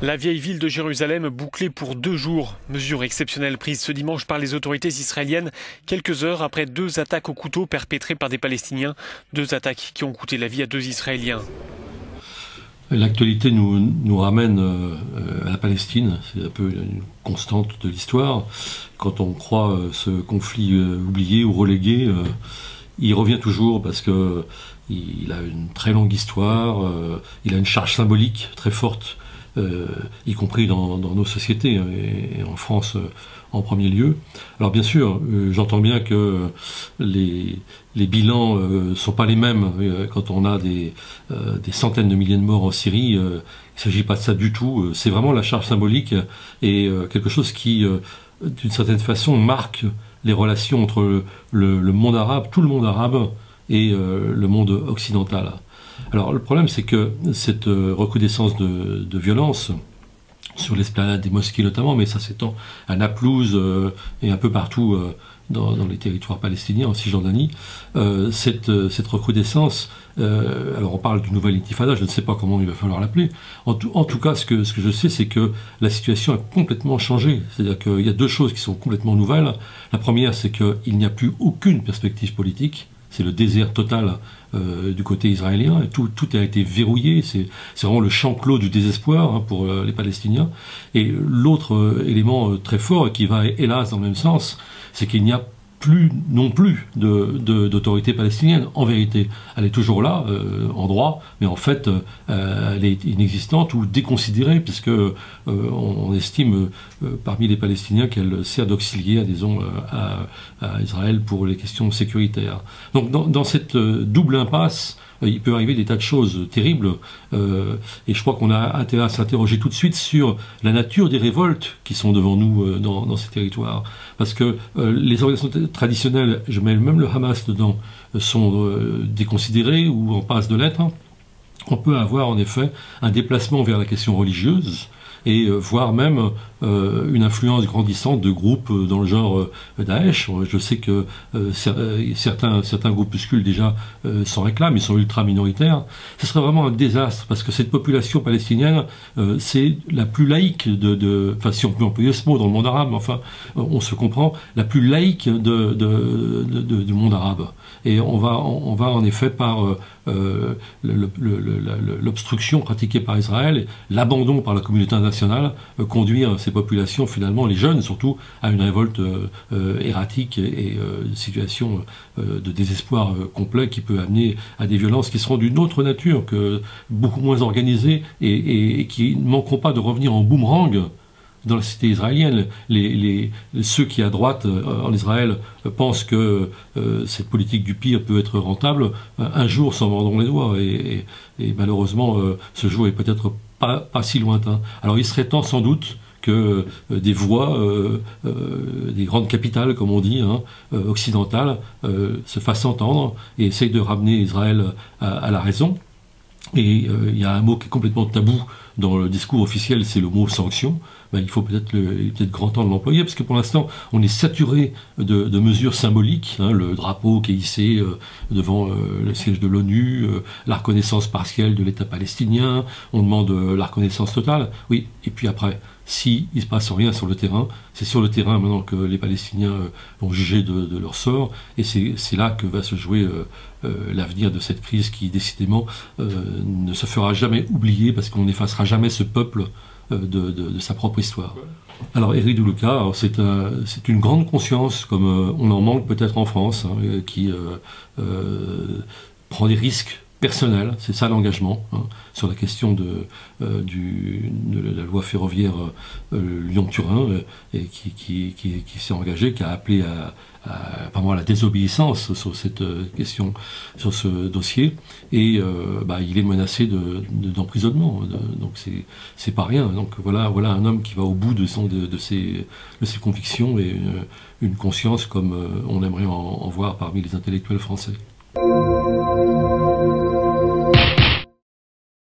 La vieille ville de Jérusalem bouclée pour 2 jours. Mesure exceptionnelle prise ce dimanche par les autorités israéliennes, quelques heures après 2 attaques au couteau perpétrées par des Palestiniens. 2 attaques qui ont coûté la vie à 2 Israéliens. L'actualité nous ramène à la Palestine, c'est un peu une constante de l'histoire. Quand on croit ce conflit oublié ou relégué, il revient toujours parce que il a une très longue histoire, il a une charge symbolique très forte, y compris dans nos sociétés, et en France en premier lieu. Alors bien sûr, j'entends bien que les bilans sont pas les mêmes quand on a des centaines de milliers de morts en Syrie. Il ne s'agit pas de ça du tout. C'est vraiment la charge symbolique et quelque chose qui, d'une certaine façon, marque les relations entre le monde arabe, tout le monde arabe, et le monde occidental. Alors le problème, c'est que cette recrudescence de violence sur l'esplanade des mosquées notamment, mais ça s'étend à Naplouse et un peu partout dans les territoires palestiniens, en Cisjordanie, cette recrudescence, alors on parle d'une nouvelle intifada, je ne sais pas comment il va falloir l'appeler. En tout cas, ce que je sais, c'est que la situation a complètement changé. C'est-à-dire qu'il y a 2 choses qui sont complètement nouvelles. La première, c'est qu'il n'y a plus aucune perspective politique. C'est le désert total du côté israélien. Et tout a été verrouillé. C'est vraiment le champ clos du désespoir pour les Palestiniens. Et l'autre élément très fort, et qui va hélas dans le même sens, c'est qu'il n'y a plus non plus d'autorité palestinienne. En vérité, elle est toujours là, en droit, mais en fait, elle est inexistante ou déconsidérée, puisque on estime parmi les Palestiniens qu'elle sert d'auxiliaire, disons, à Israël pour les questions sécuritaires. Donc dans cette double impasse, il peut arriver des tas de choses terribles, et je crois qu'on a intérêt à s'interroger tout de suite sur la nature des révoltes qui sont devant nous dans ces territoires. Parce que les organisations traditionnelles, je mets même le Hamas dedans, sont déconsidérées ou en passe de l'être. On peut avoir en effet un déplacement vers la question religieuse, et voire même une influence grandissante de groupes dans le genre Daesh. Je sais que certains groupuscules déjà s'en réclament, ils sont ultra minoritaires. Ce serait vraiment un désastre, parce que cette population palestinienne, c'est la plus laïque enfin si on peut employer ce mot dans le monde arabe, mais enfin on se comprend, la plus laïque du monde arabe. Et on va en effet par l'obstruction pratiquée par Israël, l'abandon par la communauté internationale, conduire ces populations, finalement, les jeunes surtout, à une révolte erratique et une situation de désespoir complet qui peut amener à des violences qui seront d'une autre nature, beaucoup moins organisées et qui ne manqueront pas de revenir en boomerang dans la cité israélienne. Ceux qui, à droite, en Israël, pensent que cette politique du pire peut être rentable, un jour s'en mordront les doigts. Et malheureusement, ce jour est peut-être pas si lointain. Alors il serait temps, sans doute, que des voix des grandes capitales, comme on dit, occidentales, se fassent entendre et essayent de ramener Israël à la raison. Et il y a un mot qui est complètement tabou dans le discours officiel, c'est le mot sanction. Ben, il faut peut-être grand temps de l'employer, parce que pour l'instant, on est saturé de mesures symboliques, le drapeau qui est hissé devant le siège de l'ONU, la reconnaissance partielle de l'État palestinien, on demande la reconnaissance totale. Oui, et puis après, s'il ne se passe rien sur le terrain, c'est sur le terrain maintenant que les Palestiniens vont juger de leur sort, et c'est là que va se jouer l'avenir de cette crise qui, décidément, ne se fera jamais oublier, parce qu'on n'effacera jamais ce peuple de sa propre histoire. Alors Éric Deluca, c'est une grande conscience, comme on en manque peut-être en France, qui prend des risques personnel, c'est ça l'engagement, sur la question de la loi ferroviaire Lyon-Turin, et qui s'est engagé, qui a appelé à la désobéissance sur cette question, sur ce dossier, et il est menacé d'emprisonnement, donc c'est pas rien. Donc voilà un homme qui va au bout de ses convictions, et une conscience comme on aimerait en voir parmi les intellectuels français.